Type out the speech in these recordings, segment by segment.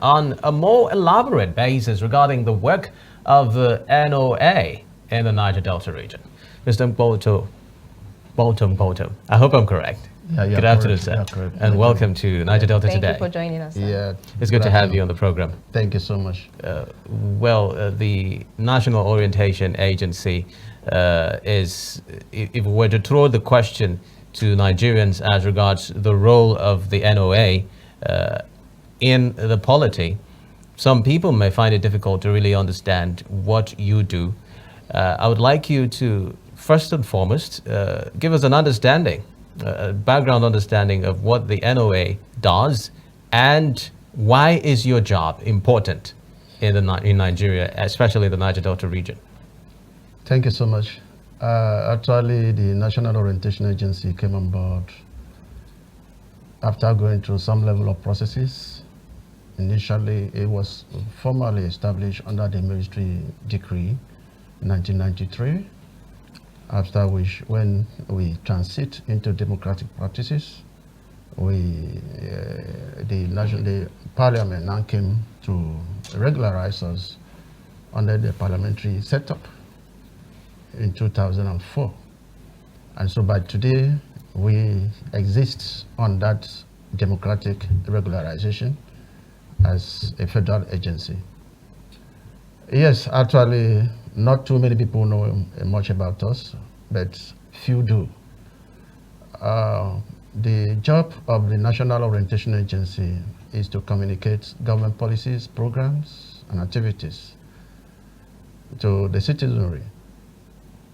on a more elaborate basis regarding the work of the NOA in the Niger Delta region. Mr. Mkpoutom. I hope I'm correct. Yeah, Good afternoon, sir. And welcome to Niger Delta Today. Thank you for joining us, sir. Yeah, it's good to have you on the program. Thank you so much. The National Orientation Agency is, if we were to throw the question to Nigerians as regards the role of the NOA in the polity, some people may find it difficult to really understand what you do. I would like you to, first and foremost, give us an understanding, a background understanding of what the NOA does and why is your job important in Nigeria, especially the Niger Delta region. Thank you so much. Actually, the National Orientation Agency came on board after going through some level of processes. Initially, it was formally established under the military decree in 1993, after which, when we transit into democratic practices, the parliament now came to regularize us under the parliamentary setup in 2004. And so by today, we exist on that democratic regularization as a federal agency. Yes, actually, not too many people know much about us, but few do. The job of the National Orientation Agency is to communicate government policies, programs, and activities to the citizenry.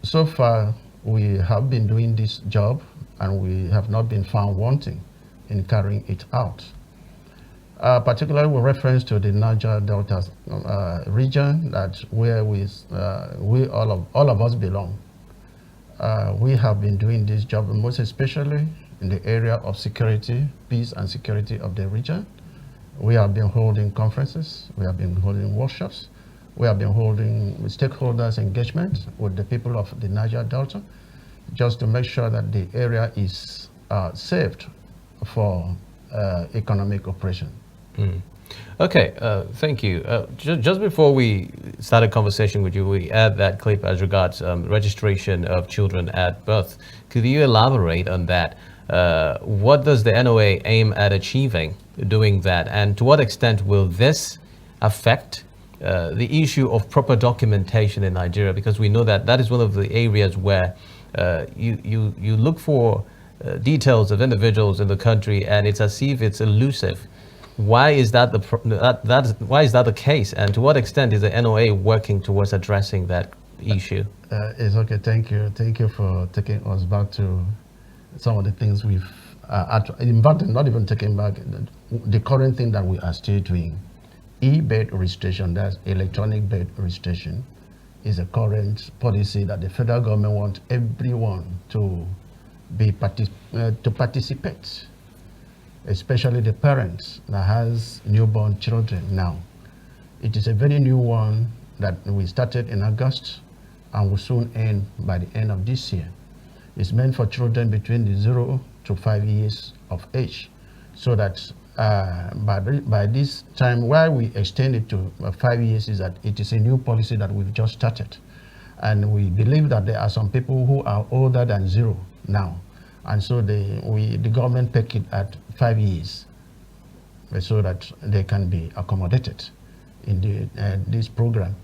So far, we have been doing this job, and we have not been found wanting in carrying it out. Particularly with reference to the Niger Delta region, where all of us belong. We have been doing this job most especially in the area of security, peace and security of the region. We have been holding conferences, we have been holding workshops, we have been holding stakeholders engagement with the people of the Niger Delta, just to make sure that the area is saved for economic operation. Okay, thank you. Just before we start a conversation with you, we add that clip as regards registration of children at birth. Could you elaborate on that? What does the NOA aim at achieving doing that? And to what extent will this affect the issue of proper documentation in Nigeria? Because we know that that is one of the areas where you look for details of individuals in the country, and it's as if it's elusive. Why is that why is that the case, and to what extent is the NOA working towards addressing that issue? It's okay. Thank you for taking us back to some of the things we've in fact, not even taking back the current thing that we are still doing. E-birth registration, that's electronic birth registration, is a current policy that the federal government wants everyone to participate, especially the parents that has newborn children now. It is a very new one that we started in August and will soon end by the end of this year. It's meant for children between the 0 to 5 years of age, so that by this time, why we extend it to 5 years is that it is a new policy that we've just started. And we believe that there are some people who are older than 0 now. And so the government pick it at 5 years so that they can be accommodated in this program.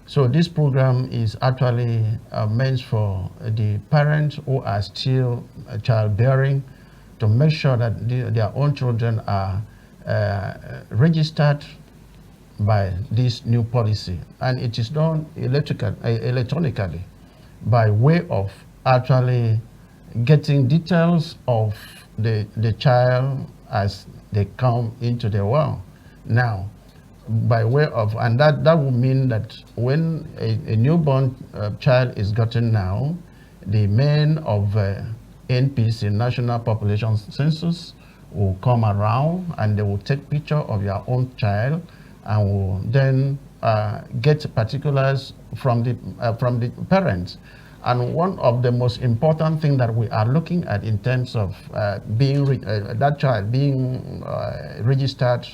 So this program is actually meant for the parents who are still childbearing, to make sure that their own children are registered by this new policy. And it is done electronically by way of actually getting details of the child as they come into the world now, by way of, and that would mean that when a newborn child is gotten now, the men of NPC, National Population Census, will come around and they will take picture of your own child and will then get particulars from the parents. And one of the most important things that we are looking at in terms of that child being registered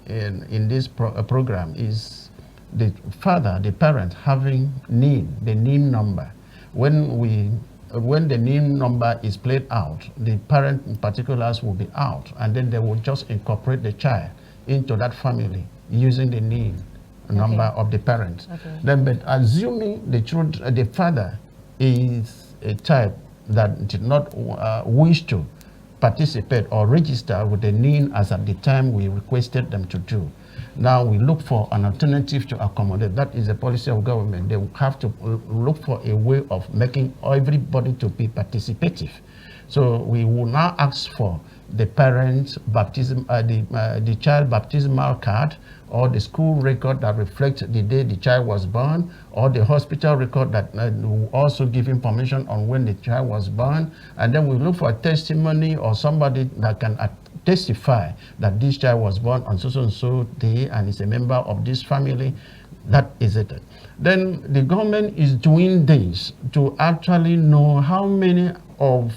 in this program is the father, the parent, having the NIM number. When the NIM number is played out, the parent in particulars will be out, and then they will just incorporate the child into that family using the NIM number of the parent. Then, but assuming the father is a type that did not wish to participate or register with the NIM as at the time we requested them to do. Now we look for an alternative to accommodate. That is a policy of government. They will have to look for a way of making everybody to be participative. So we will now ask for the parent's baptism, the child baptismal card, or the school record that reflects the day the child was born, or the hospital record that will also give information on when the child was born. And then we look for a testimony or somebody that can testify that this child was born on so and so day and is a member of this family. That is it. Then the government is doing this to actually know how many of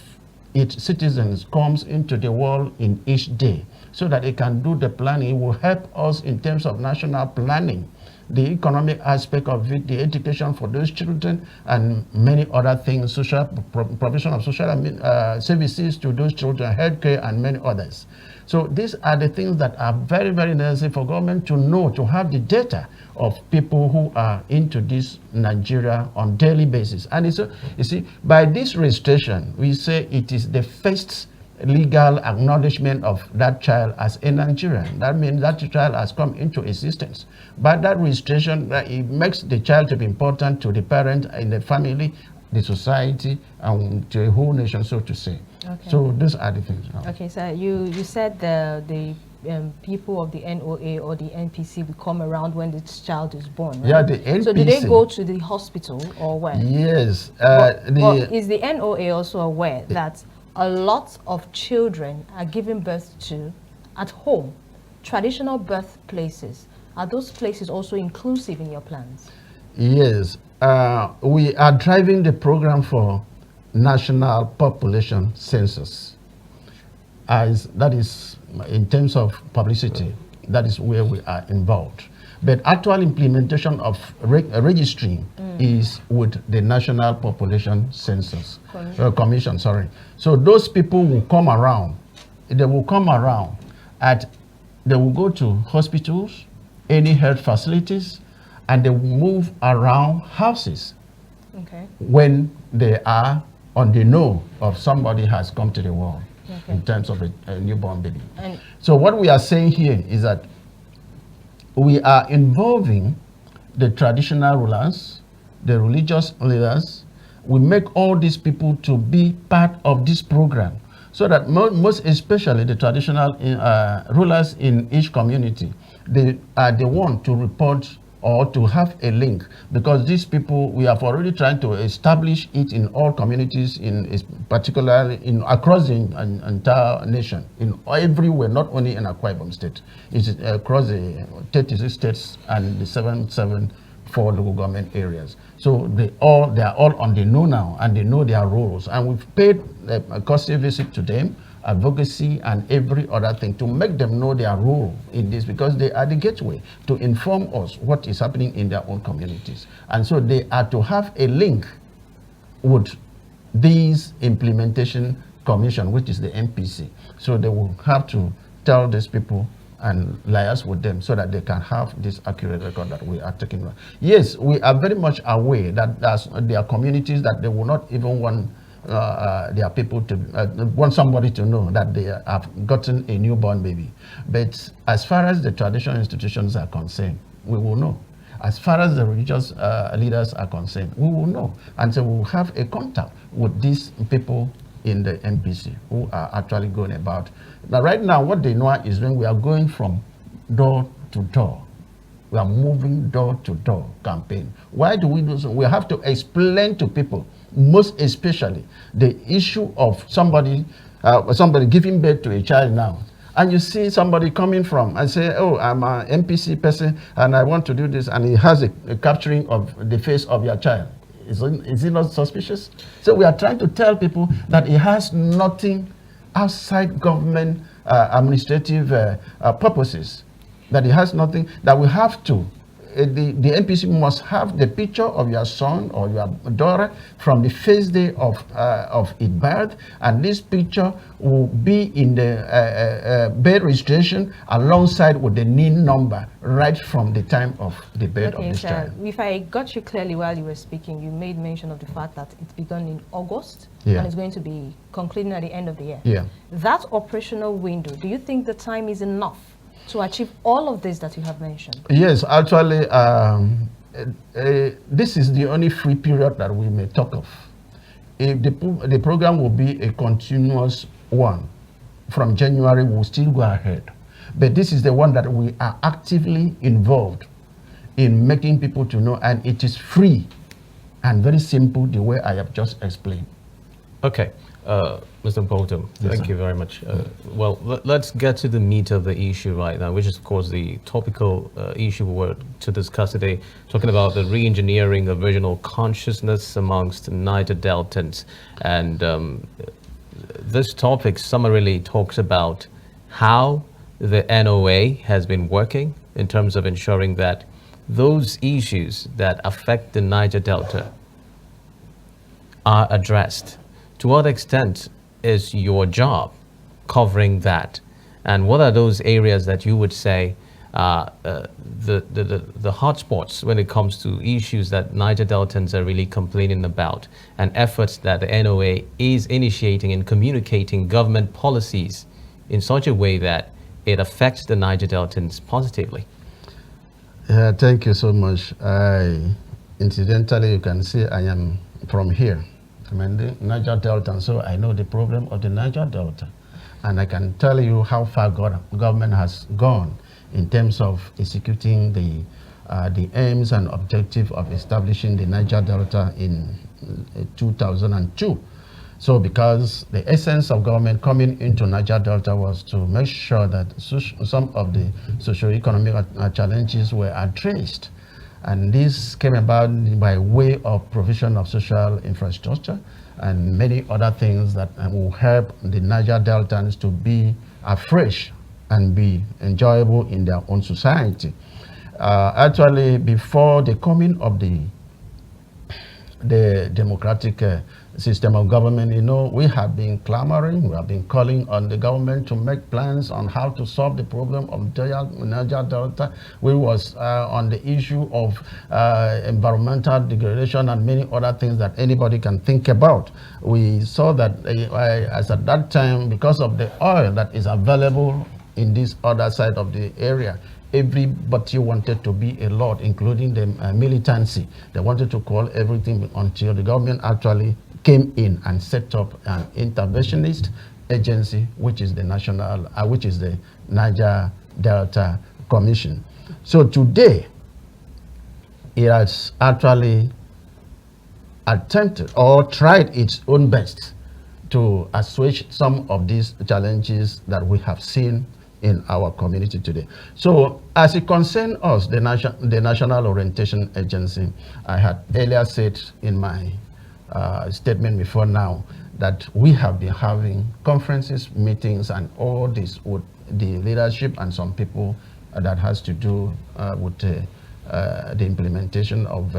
its citizens comes into the world in each day, so that it can do the planning. It will help us in terms of national planning, the economic aspect of it, the education for those children, and many other things, social provision of social services to those children, healthcare, and many others. So these are the things that are very, very necessary for government to know, to have the data of people who are into this Nigeria on daily basis. And so, you see, by this registration, we say it is the first legal acknowledgement of that child as a Nigerian. That means that child has come into existence. But that registration, it makes the child to be important to the parent and the family, the society, and to the whole nation, so to say. Okay. So these are the things. Okay, so you said the people of the NOA or the NPC will come around when the child is born, right? Yeah, the NPC. So do they go to the hospital or where? Yes. But is the NOA also aware that a lot of children are given birth to at home, traditional birthplaces? Are those places also inclusive in your plans? Yes. We are driving the program for national population census. That is, in terms of publicity, that is where we are involved. But actual implementation of registering is with the National Population Census Commission. So those people will come around. They will come around they will go to hospitals, any health facilities, and they will move around houses when they are on the know of somebody has come to the world in terms of a newborn baby. So what we are saying here is that we are involving the traditional rulers, the religious leaders. We make all these people to be part of this program, so that most especially the traditional rulers in each community, they are the one to report or to have a link, because these people, we have already trying to establish it in all communities, particularly across the entire nation, in everywhere, not only in Akwa Ibom State. It's across the 36 states and the 774 local government areas. So they are all on the know now, and they know their roles. And we've paid a courtesy visit to them, advocacy, and every other thing to make them know their role in this, because they are the gateway to inform us what is happening in their own communities. And so they are to have a link with these implementation commission, which is the NPC. So they will have to tell these people and liaise with them so that they can have this accurate record that we are taking. Yes, we are very much aware that there are communities that they will not even want their people to want somebody to know that they have gotten a newborn baby. But as far as the traditional institutions are concerned, we will know. As far as the religious leaders are concerned, we will know. And so we will have a contact with these people in the NPC who are actually going about. Now, right now, what they know is when we are going from door to door. We are moving door to door campaign. Why do we do so? We have to explain to people, most especially the issue of somebody giving birth to a child now. And you see somebody coming from and say, oh, I'm an NPC person and I want to do this, and he has a capturing of the face of your child. Is it not suspicious? So we are trying to tell people that it has nothing outside government administrative purposes. that it has nothing, that we have to, the NPC must have the picture of your son or your daughter from the first day of its birth, and this picture will be in the birth registration alongside with the NIN number right from the time of the birth of this child. If I got you clearly while you were speaking, you made mention of the fact that it's begun in August and it's going to be concluding at the end of the year. Yeah. That operational window, do you think the time is enough to achieve all of this that you have mentioned? Yes, actually, this is the only free period that we may talk of. If the program will be a continuous one, from January we'll still go ahead. But this is the one that we are actively involved in making people to know, and it is free and very simple the way I have just explained. Okay. Mr. Mkpoutom, thank you very much. Well, let's get to the meat of the issue right now, which is, of course, the topical issue we were to discuss today, talking about the re-engineering of regional consciousness amongst Niger Deltans. And this topic summarily talks about how the NOA has been working in terms of ensuring that those issues that affect the Niger Delta are addressed. To what extent is your job covering that? And what are those areas that you would say the hotspots when it comes to issues that Niger Deltans are really complaining about, and efforts that the NOA is initiating in communicating government policies in such a way that it affects the Niger Deltans positively? Thank you so much. Incidentally, you can see I am from here. I'm in the Niger Delta, and so I know the problem of the Niger Delta. And I can tell you how far government has gone in terms of executing the aims and objective of establishing the Niger Delta in 2002. So because the essence of government coming into Niger Delta was to make sure that some of the socio-economic challenges were addressed. And this came about by way of provision of social infrastructure and many other things that will help the Niger Deltans to be afresh and be enjoyable in their own society. Actually, before the coming of the democratic system of government, you know, we have been clamoring, we have been calling on the government to make plans on how to solve the problem of Niger Delta. We was on the issue of environmental degradation and many other things that anybody can think about. We saw that as at that time, because of the oil that is available in this other side of the area, everybody wanted to be a lord, including the militancy. They wanted to call everything until the government actually came in and set up an interventionist agency, which is the Niger Delta Commission. So today, it has actually attempted or tried its own best to assuage some of these challenges that we have seen in our community today. So as it concerns us, the National Orientation Agency, I had earlier said in my statement before now that we have been having conferences, meetings, and all this with the leadership and some people that has to do with the implementation of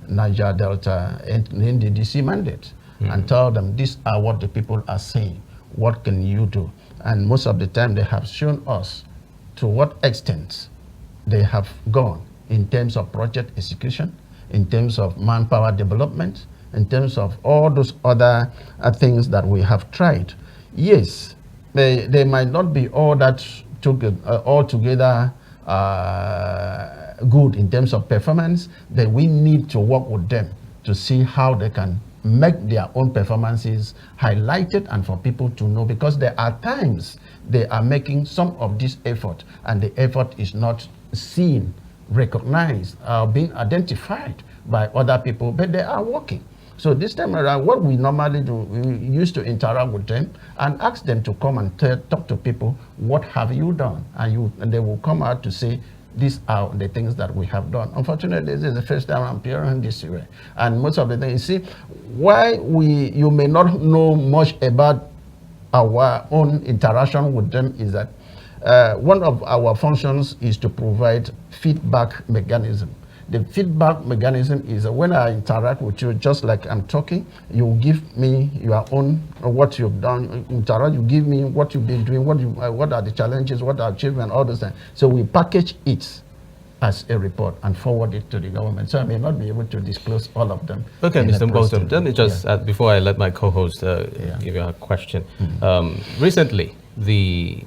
Niger Delta NDDC mandate, and tell them these are what the people are saying. What can you do? And most of the time they have shown us to what extent they have gone in terms of project execution, in terms of manpower development, in terms of all those other things that we have tried. Yes, they might not be all that altogether good in terms of performance, but we need to work with them to see how they can make their own performances highlighted and for people to know, because there are times they are making some of this effort and the effort is not seen, recognized, being identified by other people, but they are working. So this time around, what we normally do, we used to interact with them and ask them to come and talk to people, what have you done? And they will come out to say, these are the things that we have done. Unfortunately, this is the first time I'm hearing this way. And most of the things, you see, why you may not know much about our own interaction with them is that one of our functions is to provide feedback mechanism. The feedback mechanism is when I interact with you, just like I'm talking, you give me your own, what you've done, interact, you give me what you've been doing, what are the challenges, what are achievements, all those things. So we package it as a report and forward it to the government. So I may not be able to disclose all of them. Okay, Mr. Mkpoutom, let me just, before I let my co-host give you a question. Recently, the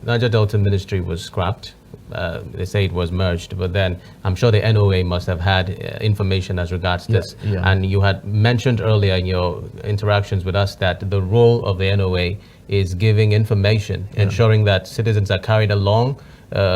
Niger Delta Ministry was scrapped. They say it was merged, but then I'm sure the NOA must have had information as regards this. And you had mentioned earlier in your interactions with us that the role of the NOA is giving information, ensuring that citizens are carried along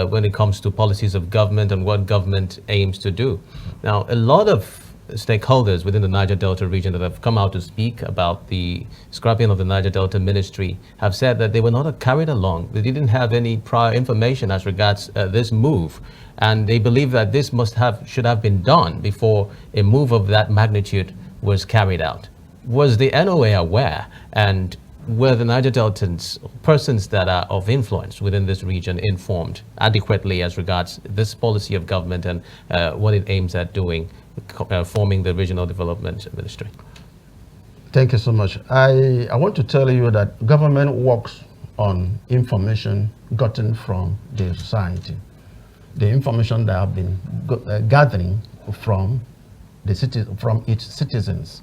when it comes to policies of government and what government aims to do. Now, a lot of stakeholders within the Niger Delta region that have come out to speak about the scrapping of the Niger Delta Ministry have said that they were not carried along. They didn't have any prior information as regards this move, and they believe that this should have been done before a move of that magnitude was carried out. Was the NOA aware, and were the Niger Deltans, persons that are of influence within this region, informed adequately as regards this policy of government and what it aims at doing, forming the Regional Development Ministry? Thank you so much. I want to tell you that government works on information gotten from the society, the information that have been gathering from its citizens.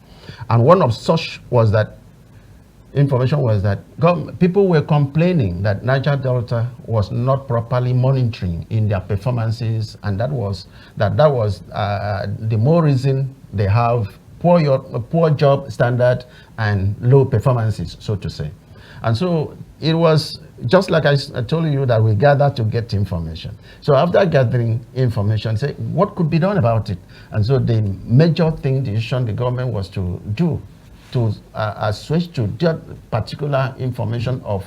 And one of such was that information was that people were complaining that Niger Delta was not properly monitoring in their performances, and that was the more reason they have poor job standard and low performances, so to say. And so it was just like I told you that we gathered to get information. So after gathering information, say what could be done about it. And so the major decision the government was to do to switch to that particular information of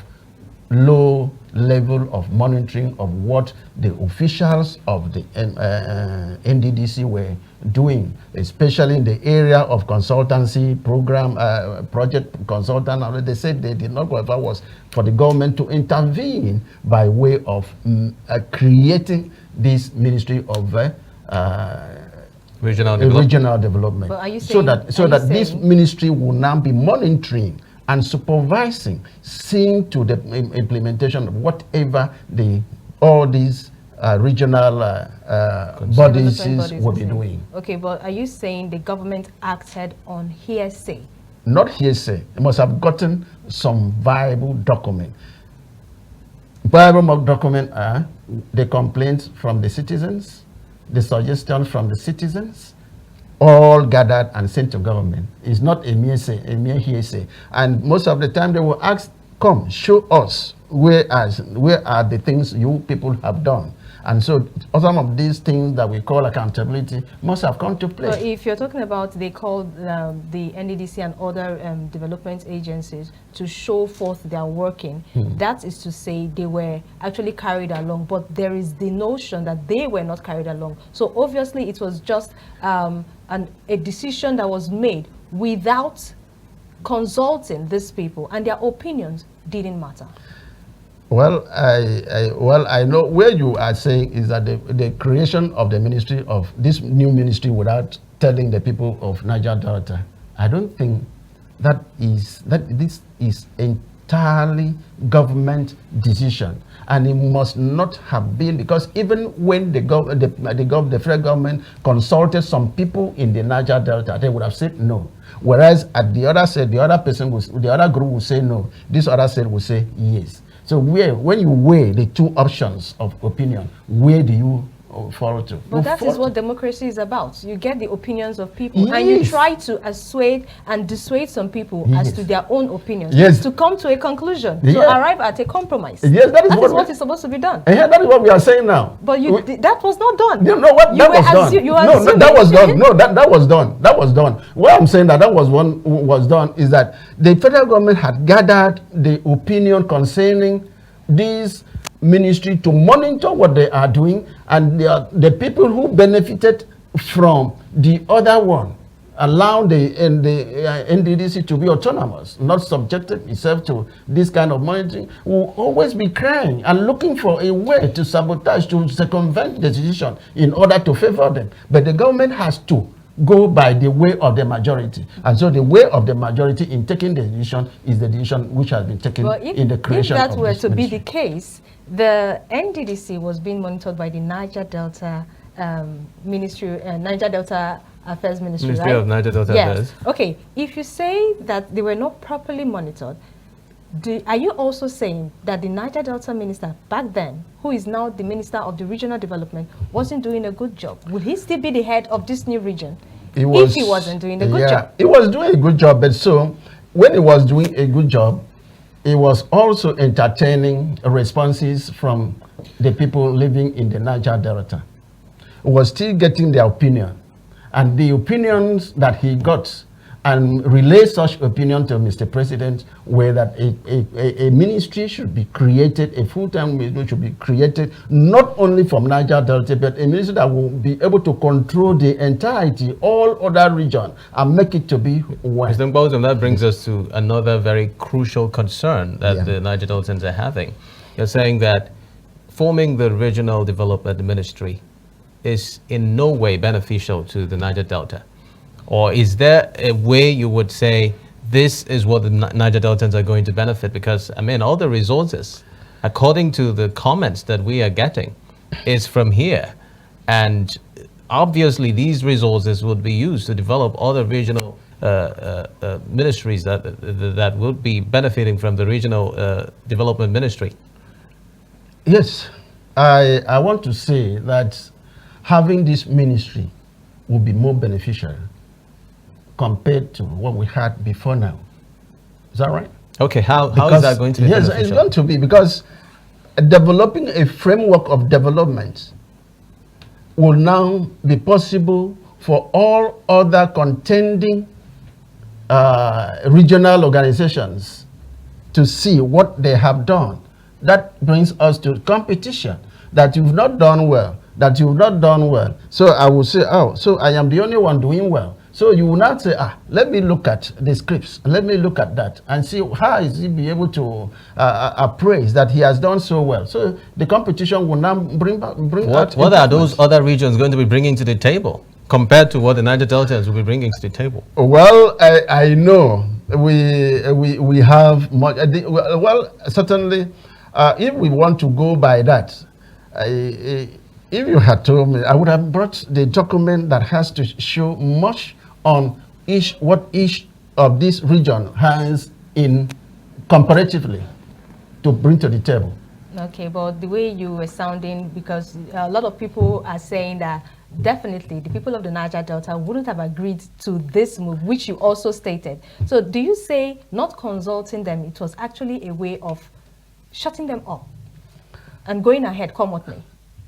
low level of monitoring of what the officials of the NDDC were doing, especially in the area of consultancy program, project consultant. They said they did not qualify was for the government to intervene by way of creating this Ministry of Regional Development. But are you saying, so that this ministry will now be monitoring and supervising, seeing to the implementation of whatever all these regional bodies will be doing. Okay, but are you saying the government acted on hearsay? Not hearsay. It must have gotten some viable document. Viable document are the complaints from the citizens, the suggestions from the citizens, all gathered and sent to government. It's not a mere hearsay. And most of the time they will ask, come, show us where are the things you people have done. And so some of these things that we call accountability must have come to play. But if you're talking about, they called the NDDC and other development agencies to show forth their working, that is to say they were actually carried along, but there is the notion that they were not carried along. So obviously it was just a decision that was made without consulting these people, and their opinions didn't matter. Well, I know where you are saying is that the creation of the ministry, of this new ministry, without telling the people of Niger Delta, I don't think this is entirely government decision, and it must not have been, because even when the federal government consulted some people in the Niger Delta, they would have said no. Whereas at the other side, the other group will say no. This other side will say yes. So when you weigh the two options of opinion, where do you follow to? But that is what democracy is about. You get the opinions of people, and you try to assuage and dissuade some people as to their own opinions, to come to a conclusion, to arrive at a compromise. Yes, that is what is supposed to be done. Yeah, that is what we are saying now. But that was not done. You know what? That was done. No, that was done. No, that was done. That was done. What I'm saying that was done is that the federal government had gathered the opinion concerning this ministry to monitor what they are doing, and the people who benefited from the other one, allow the NDDC to be autonomous, not subjected itself to this kind of monitoring, will always be crying and looking for a way to sabotage, to circumvent the decision in order to favor them. But the government has to go by the way of the majority. And so the way of the majority in taking the decision is the decision which has been taken in the creation of this If that were to be ministry. the case, the NDDC was being monitored by the Niger Delta Ministry, Niger Delta Affairs Ministry, Ministry right? of Niger Delta Yes. Affairs. Okay, if you say that they were not properly monitored, are you also saying that the Niger Delta minister back then, who is now the Minister of the Regional Development, wasn't doing a good job? Would he still be the head of this new region if he wasn't doing a good job? He was doing a good job, but so when he was doing a good job, he was also entertaining responses from the people living in the Niger Delta. He was still getting their opinion. And the opinions that he got and relay such opinion to Mr. President were that a ministry should be created, a full-time ministry should be created, not only from Niger Delta, but a ministry that will be able to control the entirety, all other region, and make it to be one. Mr. Mkpoutom, that brings us to another very crucial concern that the Niger Deltans are having. You're saying that forming the Regional Development Ministry is in no way beneficial to the Niger Delta. Or is there a way you would say this is what the Niger Deltans are going to benefit? Because, I mean, all the resources, according to the comments that we are getting, is from here. And obviously, these resources would be used to develop other regional ministries that would be benefiting from the Regional Development Ministry. Yes, I want to say that having this ministry will be more beneficial compared to what we had before now. Is that right? Okay, how is that going to be beneficial? Yes, it's going to be because developing a framework of development will now be possible for all other contending regional organizations to see what they have done. That brings us to competition, that you've not done well, that you've not done well. So I will say, oh, so I am the only one doing well. So you will not say, let me look at the scripts, let me look at that and see how is he be able to appraise that he has done so well. So the competition will now bring out. What are those other regions going to be bringing to the table compared to what the Niger Deltans will be bringing to the table? Well, I know we have much. Well, certainly, if we want to go by that, if you had told me, I would have brought the document that has to show much on what each of this region has in comparatively to bring to the table. Okay, but the way you were sounding, because a lot of people are saying that definitely the people of the Niger Delta wouldn't have agreed to this move, which you also stated. So do you say not consulting them, it was actually a way of shutting them up and going ahead, come what may?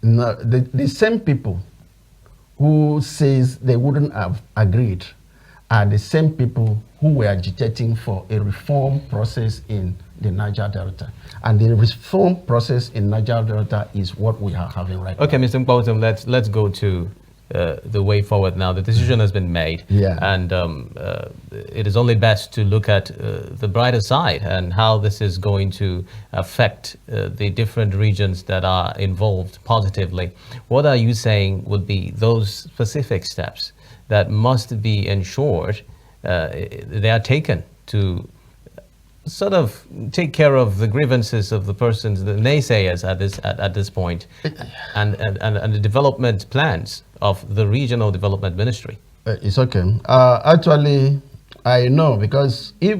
No, the same people who says they wouldn't have agreed are the same people who were agitating for a reform process in the Niger Delta. And the reform process in Niger Delta is what we are having right now. Okay, Mr. Mkpoutom, let's go to the way forward now. The decision has been made, and it is only best to look at the brighter side and how this is going to affect the different regions that are involved positively. What are you saying would be those specific steps that must be ensured they are taken to sort of take care of the grievances of the persons, the naysayers at this point, and the development plans of the Regional Development Ministry? It's okay. Actually, I know, because if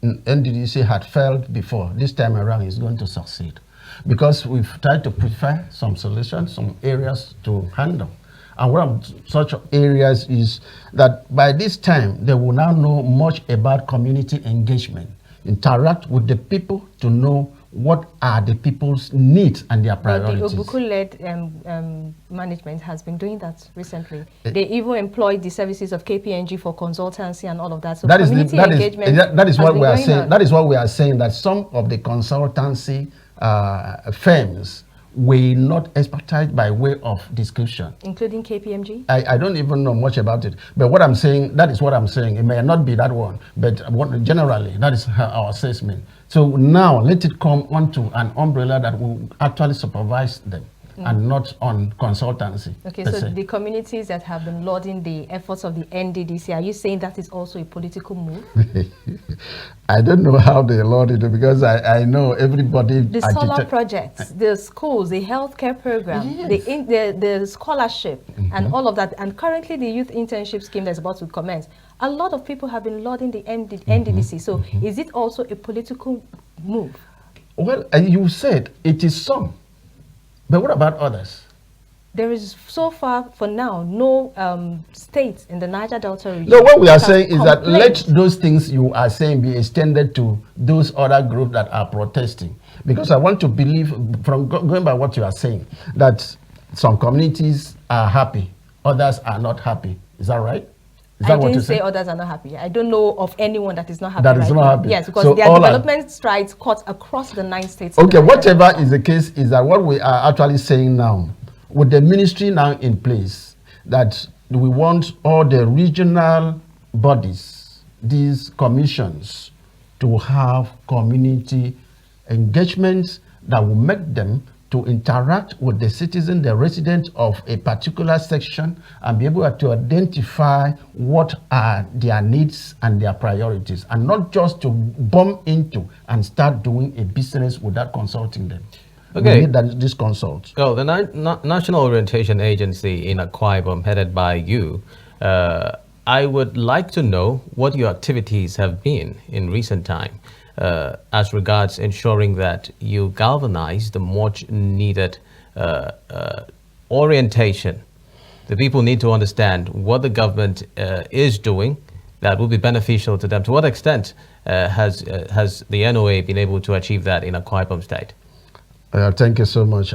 NDDC had failed before, this time around it's going to succeed, because we've tried to prefer some solutions, some areas to handle. And one of such areas is that by this time, they will now know much about community engagement, interact with the people to know what are the people's needs and their priorities. The Obuku-led management has been doing that recently. They even employed the services of KPNG for consultancy and all of that. So that is what we are saying. That is what we are saying, that some of the consultancy firms were not expertise by way of description. Including KPMG? I don't even know much about it. But what I'm saying, that is what I'm saying. It may not be that one, but generally, that is our assessment. So now let it come onto an umbrella that will actually supervise them. And not on consultancy. Okay, so the communities that have been lauding the efforts of the NDDC, are you saying that is also a political move? I don't know how they laud it, because I know everybody. The solar projects, the schools, the healthcare program, yes, the scholarship, and all of that, and currently the youth internship scheme that's about to commence. A lot of people have been lauding the NDDC. So is it also a political move? Well, you said it is some. But what about others? There is, so far, for now, no states in the Niger Delta region. No, what we are saying is that let those things you are saying be extended to those other groups that are protesting. Because I want to believe, from going by what you are saying, that some communities are happy, others are not happy. Is that right? I didn't say others are not happy. I don't know of anyone that is not happy. That is not happy. Yes, because there are development strides cut across the 9 states. Okay, whatever is the case, is that what we are actually saying now, with the ministry now in place, that we want all the regional bodies, these commissions, to have community engagements that will make them to interact with the citizen, the resident of a particular section, and be able to identify what are their needs and their priorities, and not just to bump into and start doing a business without consulting them. Okay. We need this consult. Oh, the National Orientation Agency in Akwa Ibom, headed by you, I would like to know what your activities have been in recent time. As regards ensuring that you galvanize the much needed orientation. The people need to understand what the government is doing that will be beneficial to them. To what extent has the NOA been able to achieve that in Akwa Ibom State? Thank you so much.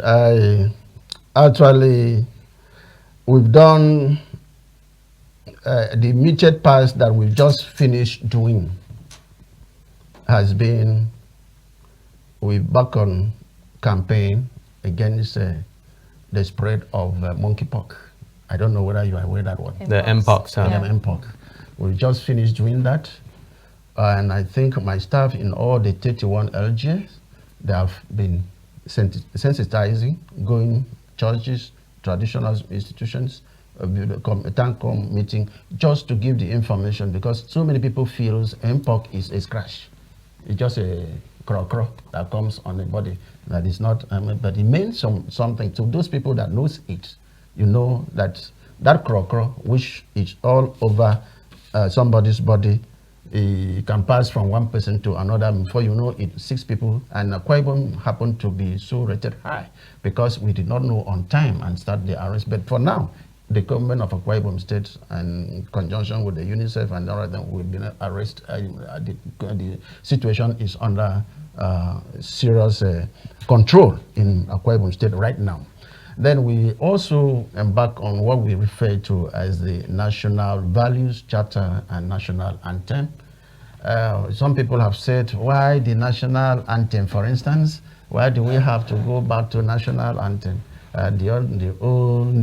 We've done the immediate past that we've just finished doing has been, we back on campaign against the spread of monkeypox. I don't know whether you are aware of that one. The Mpox. Yeah, Mpox. We just finished doing that, and I think my staff in all the 31 LGs, they have been sensitizing, going churches, traditional institutions, a TANCOM meeting, just to give the information, because so many people feel Mpox is a scratch. It's just a crow that comes on the body that is not, but it means something to those people that knows it. You know that crow, which is all over somebody's body, it can pass from one person to another. Before you know it, 6 people, and Akwa Ibom happened to be so rated high because we did not know on time and start the arrest. But for now, the government of Akwa Ibom State, and in conjunction with the UNICEF and all of them, we've been arrested. The situation is under serious control in Akwa Ibom State right now. Then we also embark on what we refer to as the National Values Charter and National Anthem. Some people have said, why the National Anthem, for instance? Why do we have to go back to National Anthem? The old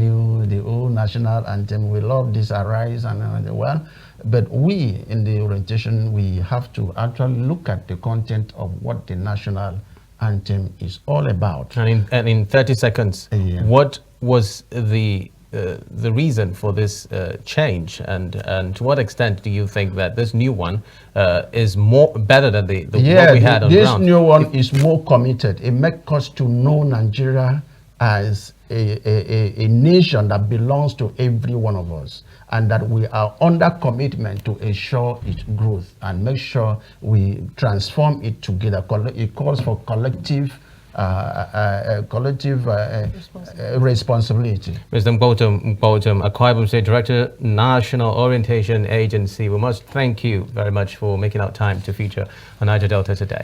national anthem, we love this arise and well, but we in the orientation, we have to actually look at the content of what the national anthem is all about. And in 30 seconds, what was the reason for this change, and to what extent do you think that this new one is better than the what we had on ground? This new one is more committed. It makes us to know Nigeria as a nation that belongs to every one of us, and that we are under commitment to ensure its growth and make sure we transform it together. It calls for collective responsibility. Mr. Mkpoutom Mkpoutom, Akwa Ibom State Director, National Orientation Agency, we must thank you very much for making out time to feature on Niger Delta Today.